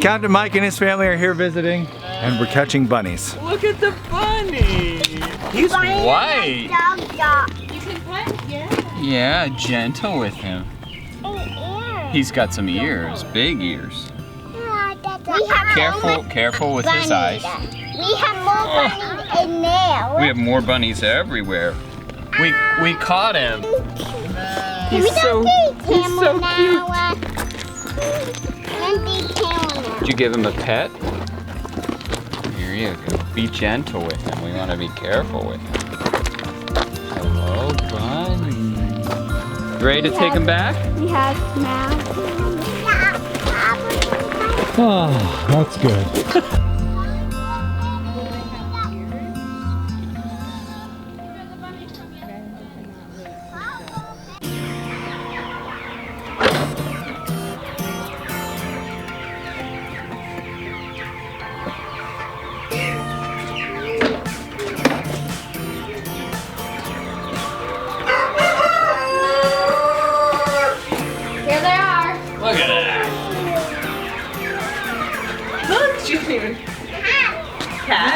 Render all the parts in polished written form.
Captain Mike and his family are here visiting, and we're catching bunnies. Look at the bunny. He's white. You can pet, yeah. Yeah, gentle with him. He's got some ears, big ears. Careful with his eyes. We have more bunnies in there. We have more bunnies everywhere. We caught him. He's so cute. Did you give him a pet? Here you go. Be gentle with him. We want to be careful with him. Hello, bunny. Ready to take him back? We have now. Oh, that's good. Here they are. Look at that. Look, she didn't even. Cat.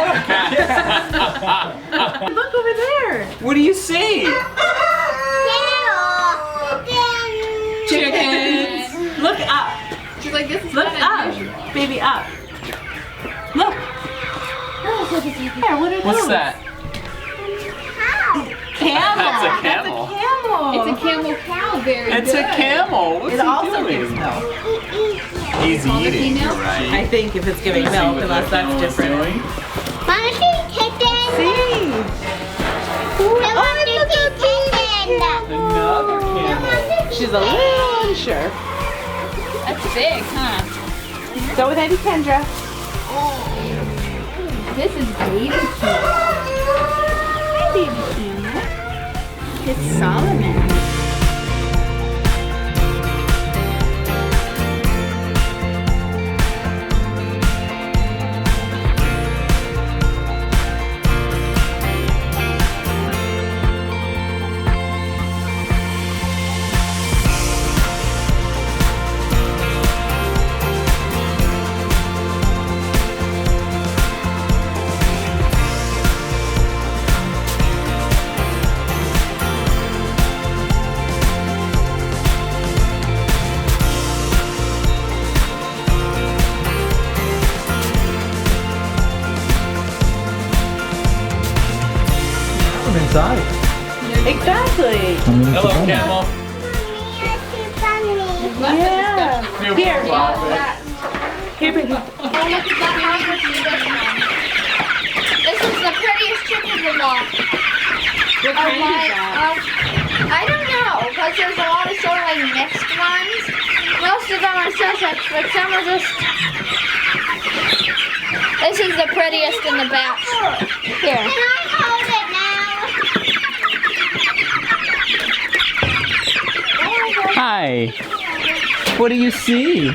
Look over there. What do you see? Chickens. Look up. She's like, this is Look not up. unusual. Baby, up. Look. There, what are What's those? that? Camel. That's a camel. That's a camel. It's a camel cow, very It's good. a camel. What's It he also doing? gives milk. He's All the eating. females? You're right. I think if it's giving Let's see milk, what unless that that's camel is different. doing. Mama, she's kitten. See? Another camel. She's a little unsure. That's big, huh? Go with Auntie Kendra. This is baby camel. Hi, baby camel. It's Solomon. Inside. Exactly. Hello, camel. Yeah. New Here. profile. Here, baby. Oh, look at that house with this one. This is the prettiest chicken of all. What kind is that? I don't know, because there's a lot of sort of like mixed ones. Most of them are Sussex, but some are just... This is the prettiest in the batch. Here. Can I hold it now? Hi. What do you see?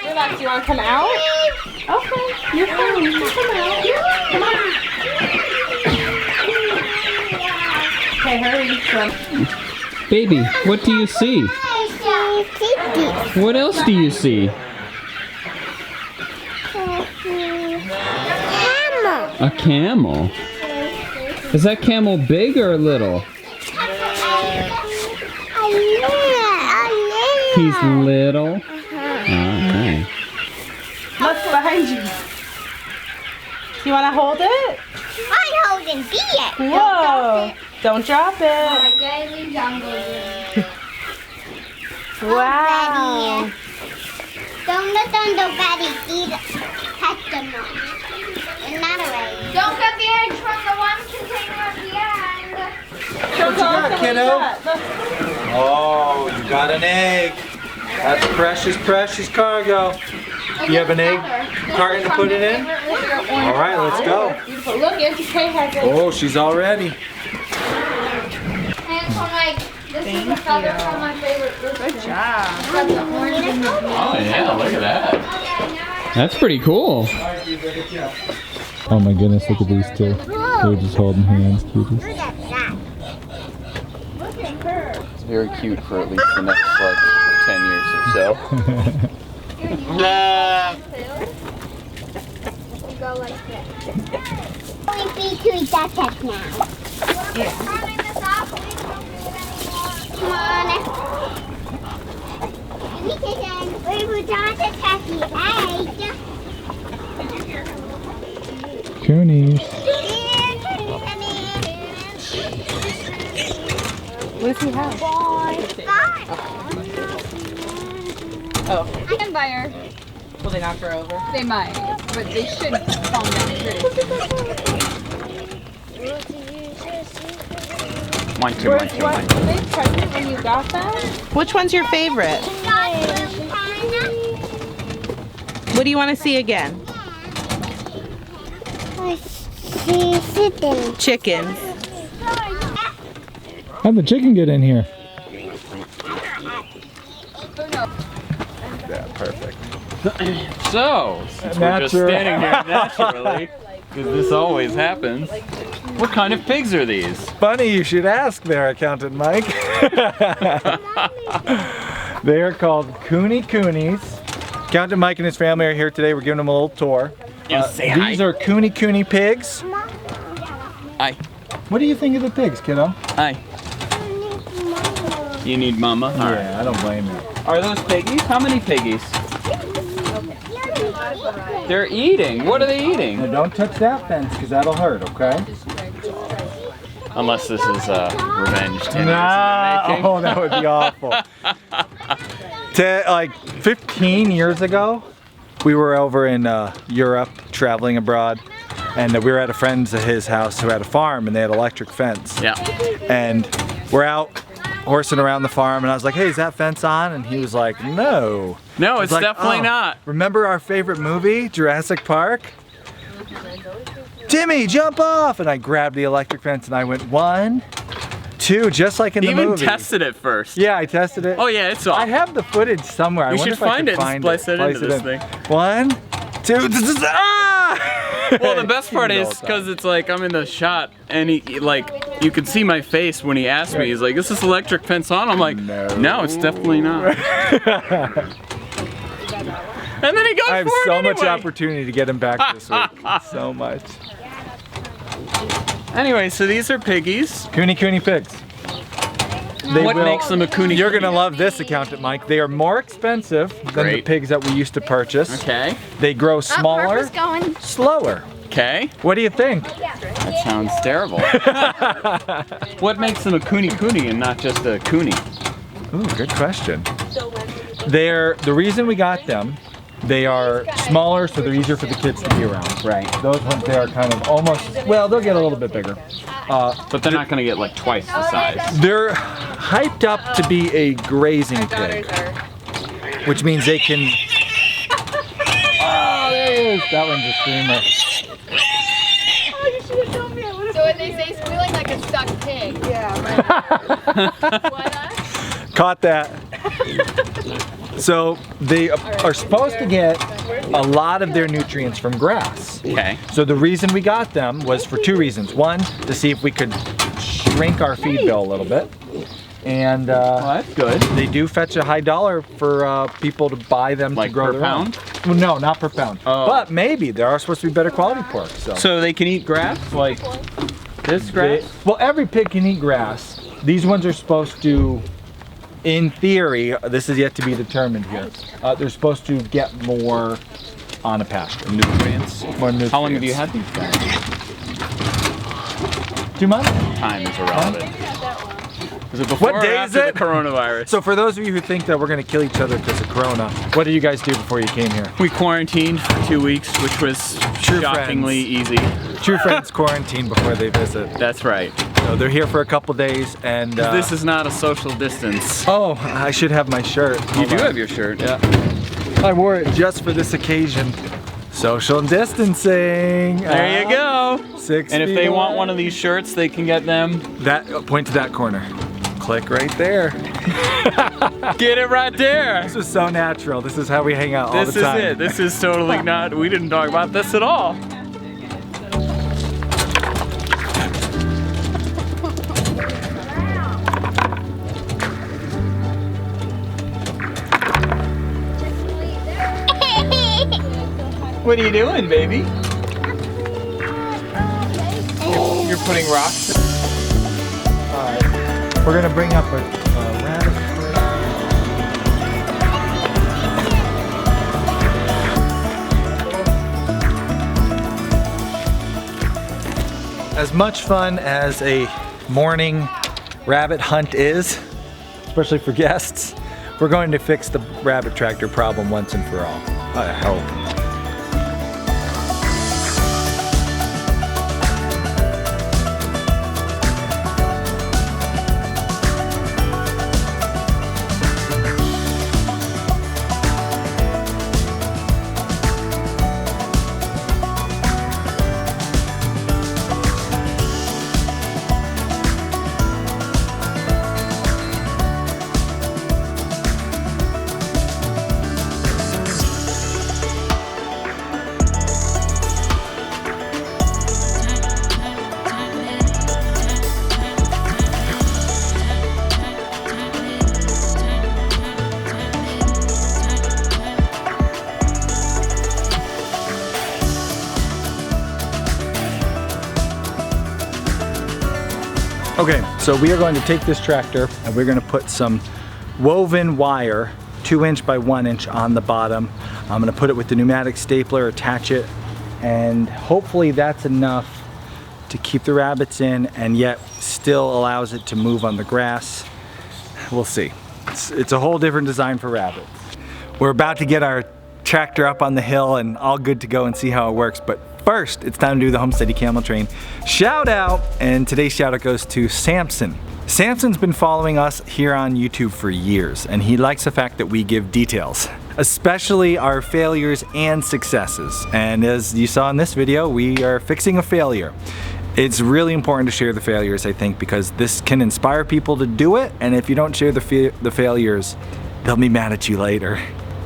Relax, you want to come out? Okay, you're fine. You can come out. Come on. Okay, hurry. Come. Baby, what do you see? What else do you see? A camel. Is that camel big or little? He's little. Alright. Look behind you. You want to hold it? I'm holding it. Whoa. Don't drop it. My daily jungle gym. Wow. Don't let nobody eat it. Touch them not. They're not already. Don't cut the eggs from the one container at the end. Show What you got, Dawson kiddo? what you got. Look. Oh, you got an egg. That's precious, precious cargo. You have an egg carton to put it in? All right, let's go. Beautiful. Look, Auntie Kay has it. Oh, she's all ready. And from like, this is the feather from my favorite rooster. Good job. It's got the orange and the blue. Oh yeah, look at that. Okay, now I have That's pretty cool. Oh my goodness, look at these two. They're just holding hands, cuties. Look at that. Look at her. It's very cute for at least the next like 10 years or so. You go like this. Only be to eat that tech now. Yeah. Come on. We were trying to catch the egg. Coonies. What does he have? Oh. I can buy her. Will they knock her over? They might, but they should calm down pretty. One, two, one, two, one. Were they pregnant when you got them? Which one's your favorite? What do you want to see again? Chickens. How'd the chicken get in here? Yeah, perfect. So, since we're just standing here naturally, because this always happens, what kind of pigs are these? Funny you should ask there, Accountant Mike. They are called Kunekunes. Accountant Mike and his family are here today. We're giving them a little tour. These are Kunekune Pigs. Aye. What do you think of the pigs, kiddo? Aye. You need mama? Yeah, I don't blame you. Are those piggies? How many piggies? They're eating. What are they eating? Now don't touch that fence because that'll hurt, okay? Unless this is revenge 10 years in the making. Oh, that would be awful. Like 15 years ago, we were over in Europe traveling abroad, and we were at a friend's his house who had a farm, and they had an electric fence. Yeah. And we're out horsing around the farm, and I was like, hey, is that fence on? And he was like, no. No, it's like, definitely "Oh, not. Remember our favorite movie, Jurassic Park? Timmy, jump off! And I grabbed the electric fence and I went 1, 2, just like in the Even movie. tested it first. Yeah, I tested it. Oh yeah, it's off. I have the footage somewhere. I We wonder should if I find could it and find splice it into this thing. 1, 2, ah! Well, the best part is because it's like I'm in the shot and he like you can see my face when he asked me. He's like, "Is this electric fence on?" I'm like, "No, it's definitely not." And then he goes I have for it so anyway. much opportunity to get him back this week. So much. Anyway, so these are piggies. Kunekune Pigs. What makes them a Kunekune? You're gonna love this, Accountant Mike. They are more expensive than the pigs that we used to purchase. Okay. They grow smaller, Going. slower. Okay. What do you think? That sounds terrible. What makes them a Kunekune and not just a Kune? Ooh, good question. The reason we got them, they are smaller, so they're easier for the kids to be around. Right. Those ones, they are kind of almost, well, they'll get a little bit bigger. But they're not going to get like twice the size. They're hyped up to be a grazing pig, which means they can. Oh, there he is. That one's a screamer. So when they say squealing like a stuck pig. Yeah. What? Caught that. So they are supposed to get a lot of their nutrients from grass. Okay. So the reason we got them was for 2 reasons. One, to see if we could shrink our feed bill a little bit. And Well, that's good. they do fetch a high dollar for people to buy them Like to grow per their pound? own. Well, no, not per pound. Oh. But maybe there are supposed to be better quality pork. So they can eat grass? Like this grass? Well, every pig can eat grass. These ones are supposed to, in theory, this is yet to be determined here, they're supposed to get more on a pasture. Nutrients? More nutrients. How long have you had these guys? 2 months? Time is irrelevant. Was it before What day or is after it? the coronavirus? So for those of you who think that we're going to kill each other because of Corona, what did you guys do before you came here? We quarantined for 2 weeks, which was True shockingly easy. True friends quarantine before they visit. That's right. So they're here for a couple days and... This is not a social distance. Oh, I should have my shirt. You Hold do on. have your shirt. Yeah. I wore it just for this occasion. Social distancing. There you go. 6 And if feet they want away. one of these shirts, they can get them. Point to that corner. Click right there. Get it right there. This is so natural. This is how we hang out all This the is time. it. This is totally not, we didn't talk about this at all. What are you doing, baby? You're putting rocks. Alright, we're gonna bring up a rabbit crate. As much fun as a morning rabbit hunt is, especially for guests, we're going to fix the rabbit tractor problem once and for all. I hope. Okay, so we are going to take this tractor and we're going to put some woven wire, 2" by 1" on the bottom. I'm going to put it with the pneumatic stapler, attach it, and hopefully that's enough to keep the rabbits in and yet still allows it to move on the grass. We'll see. It's a whole different design for rabbits. We're about to get our tractor up on the hill and all good to go and see how it works, but first, it's time to do the Homesteady Camel Train shout out, and today's shout out goes to Samson. Samson's been following us here on YouTube for years, and he likes the fact that we give details, especially our failures and successes. And as you saw in this video, we are fixing a failure. It's really important to share the failures, I think, because this can inspire people to do it, and if you don't share the failures, they'll be mad at you later.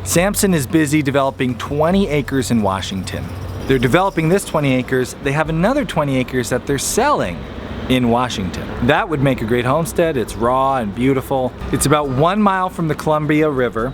Samson is busy developing 20 acres in Washington. They're developing this 20 acres, they have another 20 acres that they're selling in Washington. That would make a great homestead. It's raw and beautiful. It's about 1 mile from the Columbia River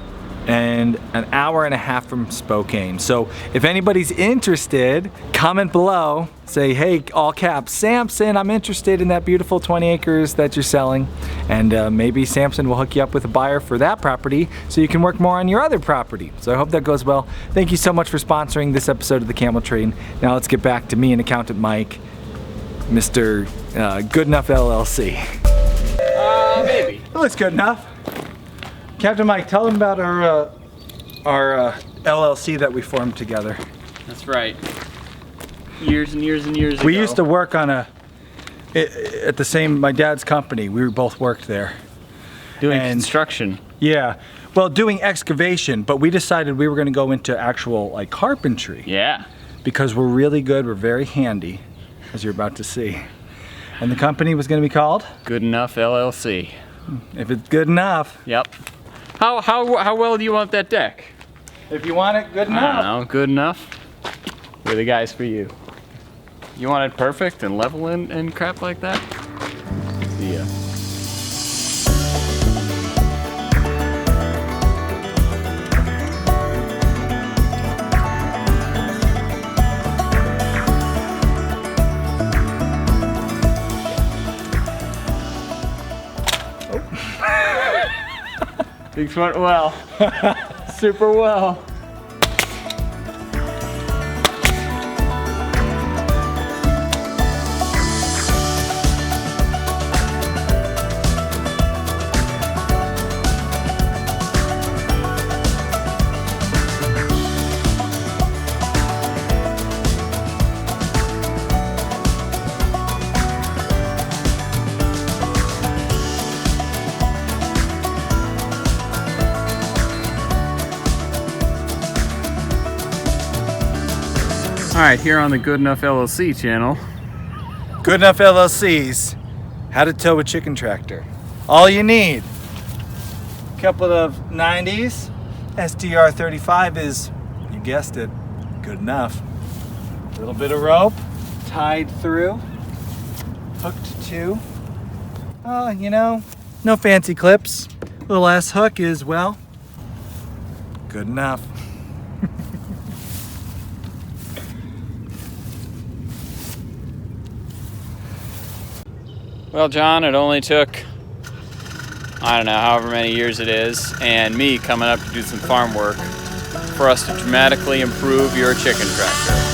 and an hour and a half from Spokane. So if anybody's interested, comment below, say, hey, all caps, Samson, I'm interested in that beautiful 20 acres that you're selling. And maybe Samson will hook you up with a buyer for that property so you can work more on your other property. So I hope that goes well. Thank you so much for sponsoring this episode of the Camel Train. Now let's get back to me and Accountant Mike, Mr. Good Enough LLC. Maybe. It looks good enough. Captain Mike, tell them about our LLC that we formed together. That's right. Years and years and years ago. We used to work on at the same, my dad's company. We both worked there. Doing construction. Yeah. Well, doing excavation, but we decided we were going to go into actual like carpentry. Yeah. Because we're really good, we're very handy, as you're about to see. And the company was going to be called? Good Enough LLC. If it's good enough. Yep. How well do you want that deck? If you want it good enough. I don't know, good enough. We're the guys for you. You want it perfect and level and crap like that? Yeah. Things went well. Super well. Alright, here on the Good Enough LLC channel. Good Enough LLC's how to tow a chicken tractor. All you need. A couple of 90s. STR 35 is, you guessed it, good enough. A little bit of rope tied through, hooked to. You know, no fancy clips. Little S hook is, well, good enough. Well, John, it only took, I don't know, however many years it is, and me coming up to do some farm work for us to dramatically improve your chicken tractor.